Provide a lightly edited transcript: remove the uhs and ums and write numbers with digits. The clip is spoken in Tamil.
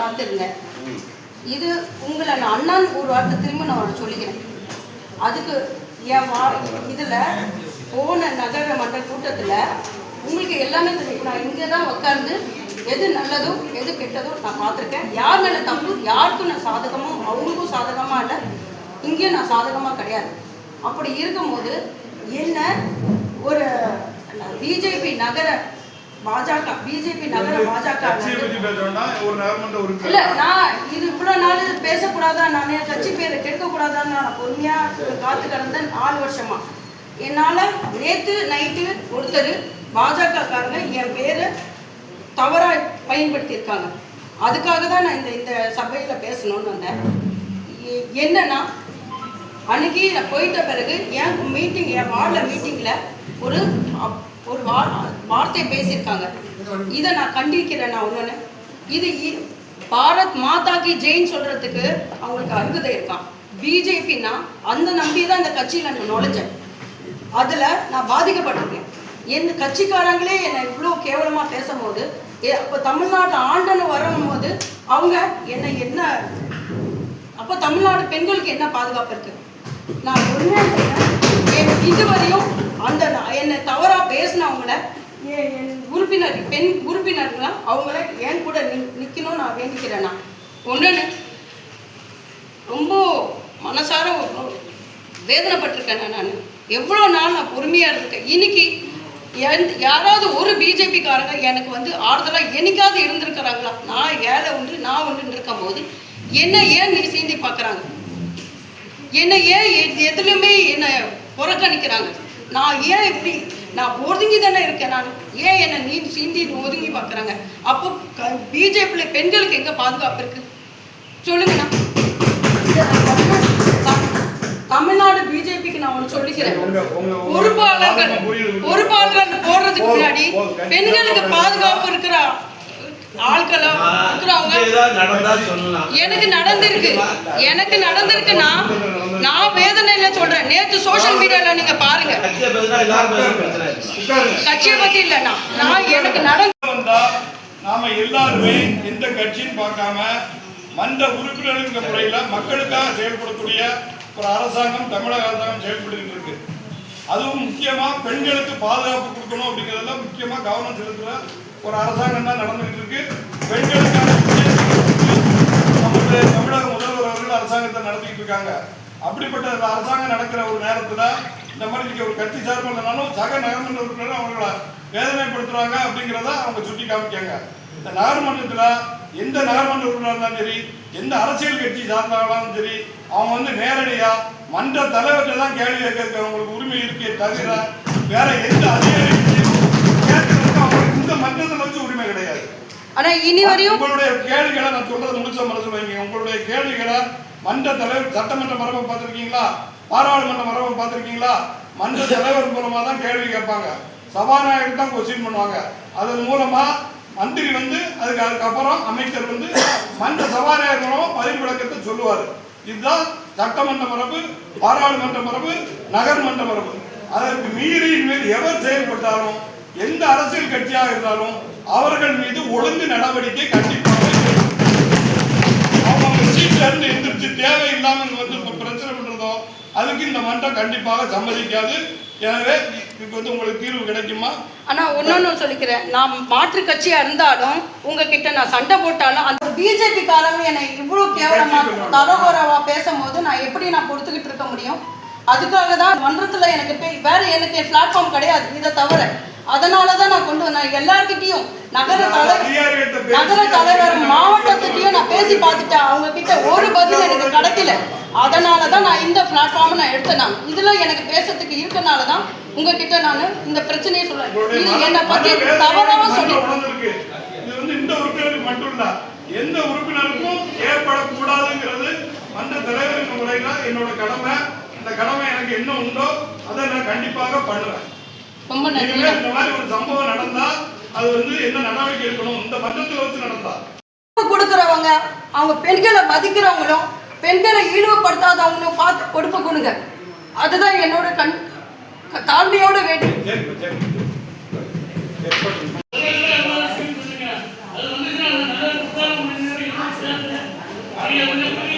காத்திருங்க. இது உங்களை நான் அண்ணன் ஒரு வார்த்தை திரும்ப நான் சொல்லிக்கிறேன். அதுக்கு என் இதில் போன நகர மன்ற கூட்டத்தில் உங்களுக்கு எல்லாமே தெரியும். நான் இங்கே தான் உட்கார்ந்து எது நல்லதோ எது கெட்டதோ நான் பார்த்துருக்கேன். யார் மேலே தப்பு, யாருக்கும் நான் சாதகமும் அவங்களுக்கும் சாதகமாக இல்லை, இங்கேயும் நான் சாதகமாக கிடையாது. அப்படி இருக்கும்போது என்ன ஒரு பிஜேபி நகர பாஜக இல்ல, நான் இது இவ்வளவு நாள் பேசக்கூடாதா, நான் கட்சி பேரை கெடுக்கக்கூடாதான்னு நான் பொறுமையா காத்து கடந்தேன் 4 வருஷமா. என்னால நேத்து நைட்டு ஒருத்தர் பாஜக காரங்க என் பேரை தவறா பயன்படுத்தியிருக்காங்க. அதுக்காக தான் நான் இந்த சபையில பேசணும்னு வந்தேன். என்னன்னா அன்னைக்கு நான் போயிட்ட பிறகு என் மீட்டிங், என் வார்டில் மீட்டிங்கில் ஒரு வார்த்தை பேசியிருக்காங்க. இதை நான் கண்டிக்கிறேன். நான் ஒன்று இது பாரத் மாதா கி ஜெயின் சொல்கிறதுக்கு அவங்களுக்கு அருகதை இருக்கான். பிஜேபின்னா அந்த நம்பி தான் இந்த கட்சியில் நான் நுழைஞ்சேன். அதில் நான் பாதிக்கப்பட்டிருக்கேன். என் கட்சிக்காரங்களே என்னை இவ்வளோ கேவலமாக பேசும்போது, அப்போ தமிழ்நாட்டு ஆண்டன்னு வரும்போது அவங்க என்ன அப்போ தமிழ்நாடு பெண்களுக்கு என்ன பாதுகாப்பு இருக்குது? நான் இதுவரையும் அந்த என்னை தவறாக பேசினவங்கள என் உறுப்பினர், பெண் உறுப்பினர்களாம் அவங்கள என் கூட நிற்கணும்னு நான் வேண்டிக்கிறேன். நான் ஒன்று ரொம்ப மனசார வேதனைப்பட்டிருக்கேன். நான் எவ்வளோ நாள் நான் பொறுமையாக இருந்திருக்கேன். இன்னைக்கு யாராவது ஒரு பிஜேபிக்காரங்க எனக்கு ஆறுதலாக என்னைக்காவது இருந்திருக்கிறாங்களா? நான் ஏழை ஒன்று நான் ஒன்று இருக்கும் போது என்ன ஏன் நீ சீண்டி பார்க்குறாங்க? என்னை ஏன் எதுலையுமே என்னை புறக்கணிக்கிறாங்க? நான் ஏன் இப்படி நான் ஒதுங்கி தானே இருக்கேன். நான் ஏன் என்னை நீ சீண்டி ஒதுங்கி பார்க்குறாங்க? அப்போ பிஜேபியில் பெண்களுக்கு எங்கே பாதுகாப்பு இருக்கு சொல்லுங்கண்ணா. தமிழ்நாடு பிஜேபிக்கு நான் ஒன்று சொல்லிக்கிறேன். பொறுப்பாளர்கள் போடுறதுக்கு முன்னாடி பெண்களுக்கு பாதுகாப்பு இருக்கிற ஆட்களா இருக்கிறவங்க எனக்கு நடந்திருக்குன்னா நான் வேதனையில சொல்றேன். நேற்று சோசியல் மீடியால நீங்க பாருங்க, கட்சியை பத்தி இல்லைன்னா நான் எனக்கு நடந்தா நாம எல்லாருமே எந்த கட்சியும் பார்க்காம மன்ற உறுப்பினர்கள் முறையில மக்களுக்காக செயல்படக்கூடிய ஒரு அரசாங்கம் தமிழக அரசாங்கம் செயல்பட்டு இருக்கு. அதுவும் முக்கியமா பெண்களுக்கு பாதுகாப்பு கொடுக்கணும் அப்படிங்கிறதுல முக்கியமா கவனம் செலுத்துற ஒரு அரசாங்கம் தான் நடந்துகிட்டு இருக்கு. பெண்களுக்கான நம்முடைய தமிழக முதல்வர் அவர்கள் அரசாங்கத்தை நடத்திக்கிட்டு இருக்காங்க. அப்படிப்பட்ட அந்த அரசாங்கம் நடக்கிற ஒரு நேரத்துல இந்த மாதிரி ஒரு கட்சி சார்பு இல்லைனாலும் சக நகர்மன்ற உறுப்பினர் அவங்கள வேதனைப்படுத்துறாங்க அப்படிங்கிறத அவங்க சுட்டி காமிக்காங்க. இந்த நகர்மன்றத்துல எந்த நகர்மன்ற உறுப்பினர் இருந்தாலும் சரி, எந்த அரசியல் கட்சி சார்ந்தாலும் சரி, அவங்க நேரடியா மன்ற தலைவர்கிட்ட தான் கேள்வி கேட்க அவங்களுக்கு உரிமை இருக்கே தவிர வேற எந்த அதிகாரியும் கேட்கறதுக்கு அவங்களுக்கு இந்த மன்றத்தில் வச்சு உரிமை கிடையாது. ஆனா இனி வரையும் உங்களுடைய கேள்விகளை நான் சொல்றது முடிச்ச மனசு வைங்க. உங்களுடைய கேள்விகளை மன்ற தலைவர் சட்டமன்ற மரபை பார்த்துருக்கீங்களா, பாராளுமன்ற மரபை பார்த்துருக்கீங்களா? மன்ற தலைவர் மூலமா தான் கேள்வி கேட்பாங்க, சபாநாயகர் தான் கொஸ்டின் பண்ணுவாங்க. அதன் மூலமா மந்திரி அதுக்கப்புறம் அமைச்சர் மன்ற சபாநாயகர் மூலமா பதில் விளக்கத்தை சொல்லுவார். இதுதான் சட்டமன்ற மரபு, பாராளுமன்ற மரபு, நகர்மன்ற மரபு. அதற்கு மீறி எவர் செயல்பட்டாலும் எந்த அரசியல் கட்சியாக இருந்தாலும் அவர்கள் மீது ஒழுங்கு நடவடிக்கை கண்டிப்பாக அவங்க சீட்டிலிருந்து எந்திரிச்சு தேவையில்லாமல் பிரச்சனை பண்றதோ அதுக்கு இந்த மன்றம் கண்டிப்பாக சம்மதிக்காது. எனவே இதுக்கு உங்களுக்கு தீர்வு கிடைக்குமா? ஆனா ஒன்னொன்னு சொல்லிக்கிறேன், நான் மாற்று கட்சியா இருந்தாலும் உங்ககிட்ட நான் சண்டை போட்டாலும் அந்த பிஜேபி காரங்க என்னை இவ்வளவு கேவலமா தரகுறவா பேசும்போது நான் எப்படி பொறுத்துக்கிட்டு இருக்க முடியும்? அதுக்காக தான் மன்றத்துல வேற எனக்கு பிளாட்ஃபார்ம் கிடையாது இதை தவிர. அதனாலதான் நான் கொண்டு வந்தேன் எல்லார்கிட்டையும். நகர தலைவர் மாவட்டத்திட்டையும் நான் பேசி பார்த்துட்டேன். அவங்க கிட்ட ஒரு பதில் எனக்கு கிடைக்கல. அதனாலதான் நான் இந்த பிளாட்ஃபார்ம் நான் எடுத்தேன். இதுல எனக்கு பேசுறதுக்கு இருக்கனாலதான் உங்ககிட்ட நான் இந்த பிரச்சனையை சொல்றேன். இது என்னை பத்தி தவறாக சொல்லி இந்த உறுப்பினருக்கு மட்டும் இல்ல எந்த உறுப்பினருக்கும் ஏற்படக்கூடாதுங்கிறது மன்ற தலைவர் முறையில என்னோட கடமை. இந்த கடமை எனக்கு என்ன உண்டோ அதை நான் கண்டிப்பாக பண்ணுவேன். ரொம்ப நன்றி. இந்த மாதிரி ஒரு சம்பவம் நடந்தா அது என்ன நடவடிக்கை எடுக்கணும் இந்த மன்றத்தில் வச்சு நடந்தா கொடுக்கறவங்க அவங்க பெண்களை மதிக்கிறவங்களும் பெண்களை ஈடுபடுத்தாதவங்களும் பார்த்து கொடுப்ப கொடுங்க. அதுதான் என்னோட தாழ்மையோட வேண்டி. அது கொஞ்சம்